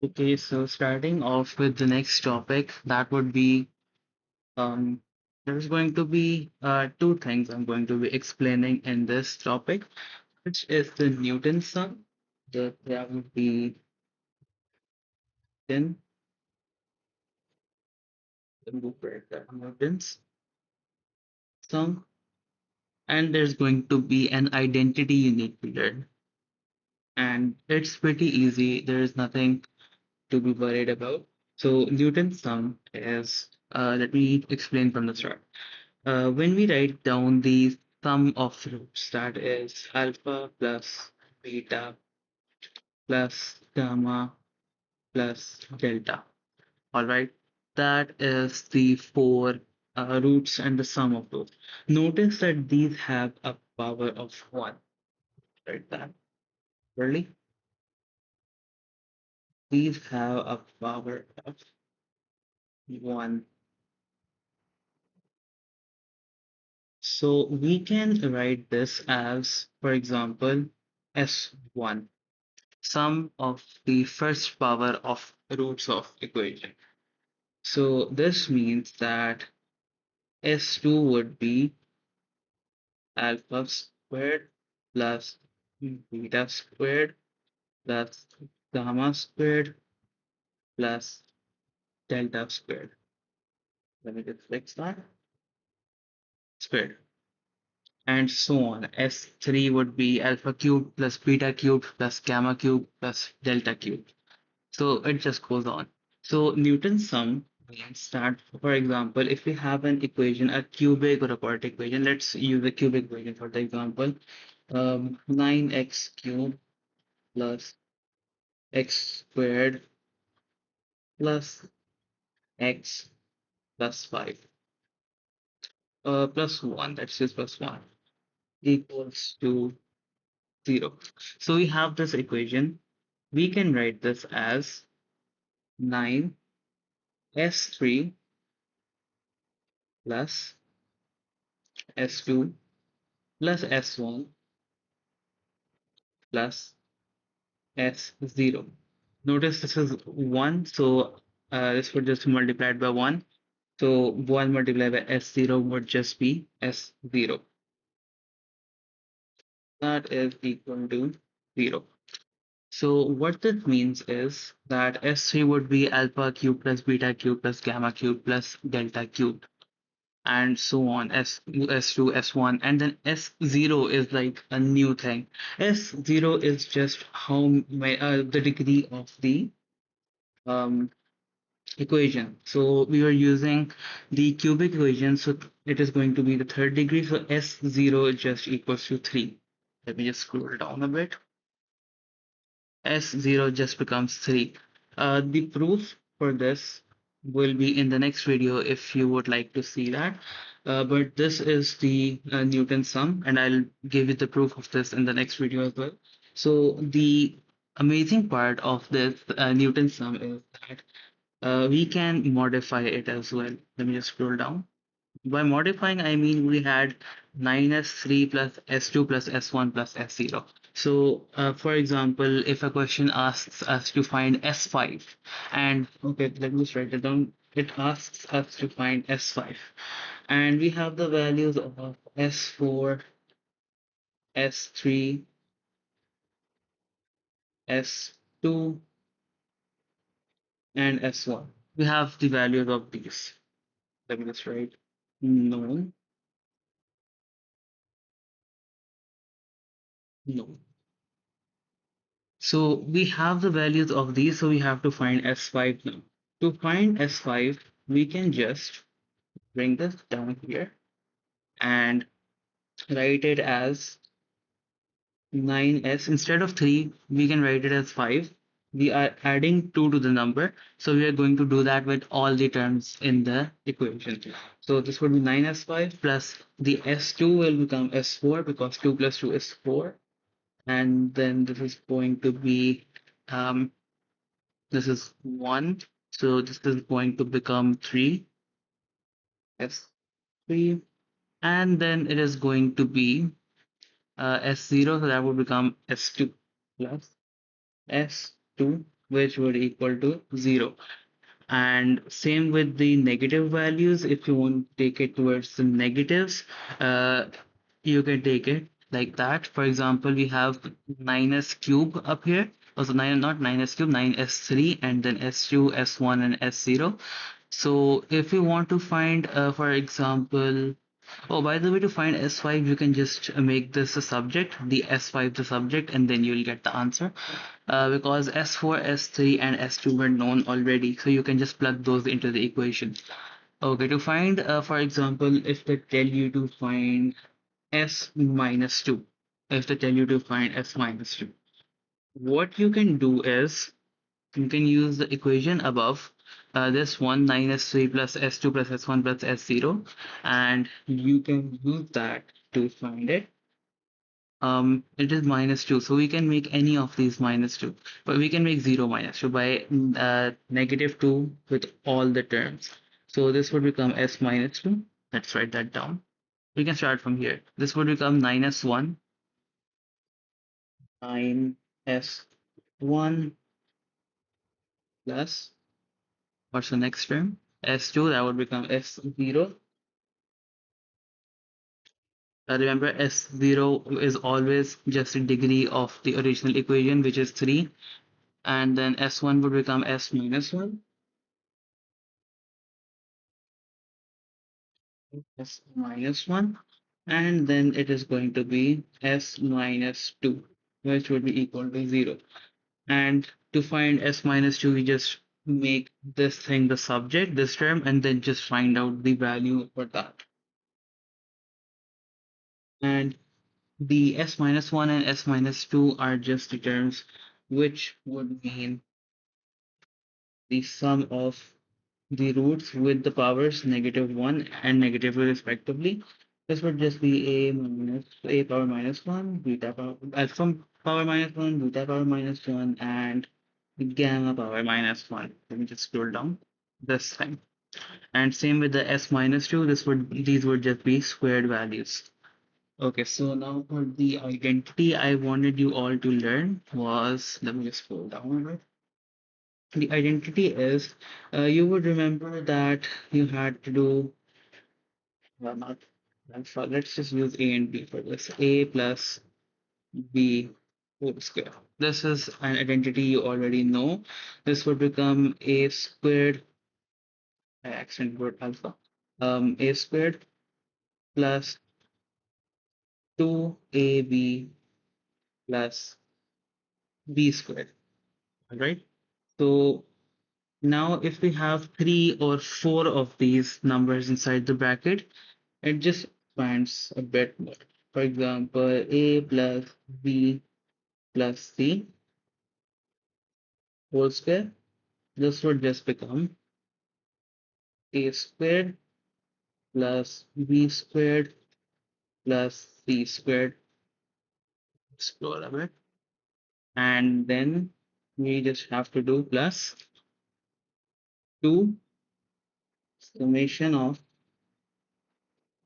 Okay, so starting off with the next topic, that would be um, there's going to be two things I'm going to be explaining in this topic, which is the Newton sum. That would be then the Newton's sum, and there's going to be an identity you need to learn, and it's pretty easy. There is nothing to be worried about. So Newton's sum is let me explain from the start. When we write down the sum of roots, that is alpha plus beta plus gamma plus delta, all right? That is the four roots and the sum of those. Notice that these have a power of 1, right? That really, these have a power of 1. So we can write this as, for example, S1. Sum of the first power of roots of equation. So this means that S2 would be alpha squared plus beta squared plus gamma squared plus delta squared. Let me just fix that. Squared. And so on. S3 would be alpha cubed plus beta cubed plus gamma cubed plus delta cubed. So it just goes on. So Newton's sum means that, for example, if we have an equation, a cubic or a quadratic equation, let's use a cubic equation for the example. 9x cubed plus x squared plus x plus 5 plus 1, that's just plus 1 equals to 0. So we have this equation. We can write this as 9s3 plus s2 plus s1 plus s0. Notice this is 1, so this would just be multiplied by 1. So 1 multiplied by s0 would just be s0. That is equal to 0. So what this means is that S3 would be alpha cube plus beta cube plus gamma cube plus delta cube and so on, S2, S1, and then S0 is like a new thing. S0 is just the degree of the um, equation. So we were using the cubic equation, so it is going to be the third degree. So S0 just equals to 3. Let me just scroll down a bit. S0 just becomes 3. The proof for this will be in the next video if you would like to see that. But this is the Newton sum, and I'll give you the proof of this in the next video as well. So the amazing part of this Newton sum is that we can modify it as well. Let me just scroll down. By modifying, I mean we had 9s3 plus s2 plus s1 plus s0. So, for example, if a question asks us to find s5, and okay, let me just write it down. It asks us to find s5, and we have the values of s4, s3, s2, and s1. We have the values of these. Let me just write known, known. So we have the values of these, so we have to find S5 now. To find S5, we can just bring this down here and write it as 9s. Instead of 3, we can write it as 5. We are adding 2 to the number, so we are going to do that with all the terms in the equation. So this would be 9s5 plus the s2 will become s4 because 2 plus 2 is 4. And then this is going to be um, this is 1. So this is going to become 3, S3. And then it is going to be S0. So that would become S2 plus S2. which would equal to 0. And same with the negative values. If you want to take it towards the negatives, uh, you can take it like that. For example, we have 9s cube up here. Also, 9, not 9s cube, 9s3, and then s2, s1, and s0. So if you want to find, for example, oh, by the way, to find S5, you can just make this a subject, the S5 the subject, and then you'll get the answer. Because S4, S3, and S2 were known already, so you can just plug those into the equation. Okay, to find, for example, if they tell you to find S minus 2, if they tell you to find S minus 2, what you can do is you can use the equation above, this one 9s3 plus s2 plus s1 plus s0, and you can use that to find it. It is minus 2, so we can make any of these minus 2, but we can make 0 minus 2 by negative 2 with all the terms. So this would become s minus 2. Let's write that down. We can start from here. This would become 9s1, 9s1 plus, what's the next term? S2, that would become S0. Remember, S0 is always just a degree of the original equation, which is 3. And then S1 would become S minus 1. S minus 1. And then it is going to be S minus 2, which would be equal to 0. And to find S minus 2, we just make this thing the subject, this term, and then just find out the value for that. And the S minus 1 and S minus 2 are just the terms which would mean the sum of the roots with the powers negative 1 and negative 2 respectively. This would just be a power minus 1, beta power, alpha power minus 1, beta power minus 1, and gamma power minus 1. Let me just scroll down this thing. And same with the S minus 2, these would just be squared values. Okay, so now for the identity I wanted you all to learn was, let me just scroll down a bit. The identity is, you would remember that you had to do, not alpha, let's just use A and B for this. A plus B whole square. This is an identity you already know. This would become A squared, I accidentally wrote alpha, A squared plus 2AB plus B squared, right? So now if we have 3 or 4 of these numbers inside the bracket, it just expands a bit more. For example, A plus B plus C whole square. This would just become A squared plus B squared plus C squared. Explore a bit. And then we just have to do plus 2 summation of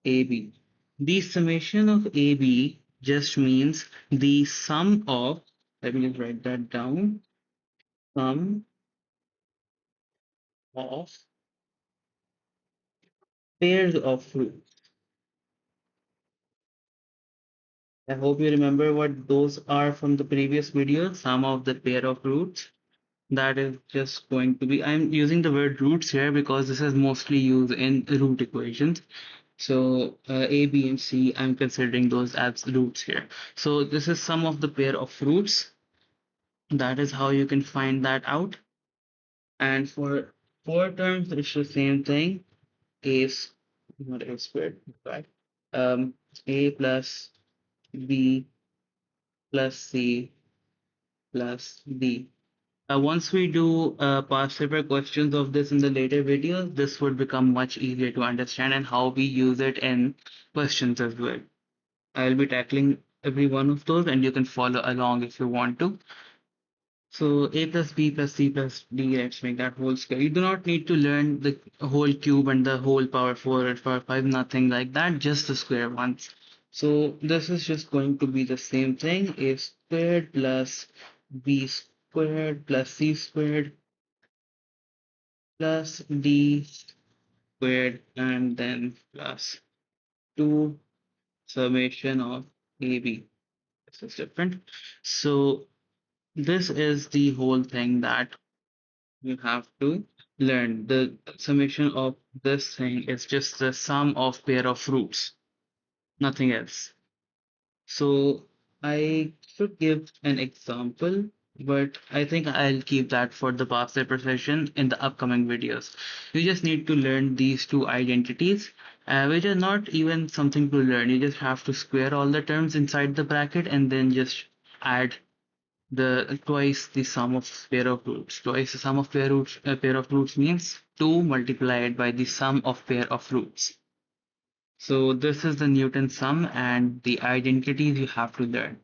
AB. The summation of AB just means the sum of, let me just write that down, sum of pairs of roots. I hope you remember what those are from the previous video, sum of the pair of roots. That is just going to be, I'm using the word roots here because this is mostly used in root equations. So A, B, and C, I'm considering those as roots here. So this is sum of the pair of roots. That is how you can find that out. And for 4 terms, it's the same thing. A is not A squared, right? A plus B plus C plus D. Once we do past paper questions of this in the later videos, this would become much easier to understand and how we use it in questions as well. I'll be tackling every one of those and you can follow along if you want to. So a plus b plus c plus d, let's make that whole square. You do not need to learn the whole cube and the whole power 4 or power 5, nothing like that, just the square ones. So this is just going to be the same thing, a squared plus b squared plus c squared plus d squared and then plus 2 summation of AB. This is different. So this is the whole thing that you have to learn. The summation of this thing is just the sum of pair of roots, nothing else. So I should give an example, but I think I'll keep that for the past paper session in the upcoming videos. You just need to learn these two identities, which are not even something to learn. You just have to square all the terms inside the bracket and then just add the twice the sum of pair of roots. Twice the sum of pair of roots means 2 multiplied by the sum of pair of roots. So this is the Newton sum and the identities you have to learn.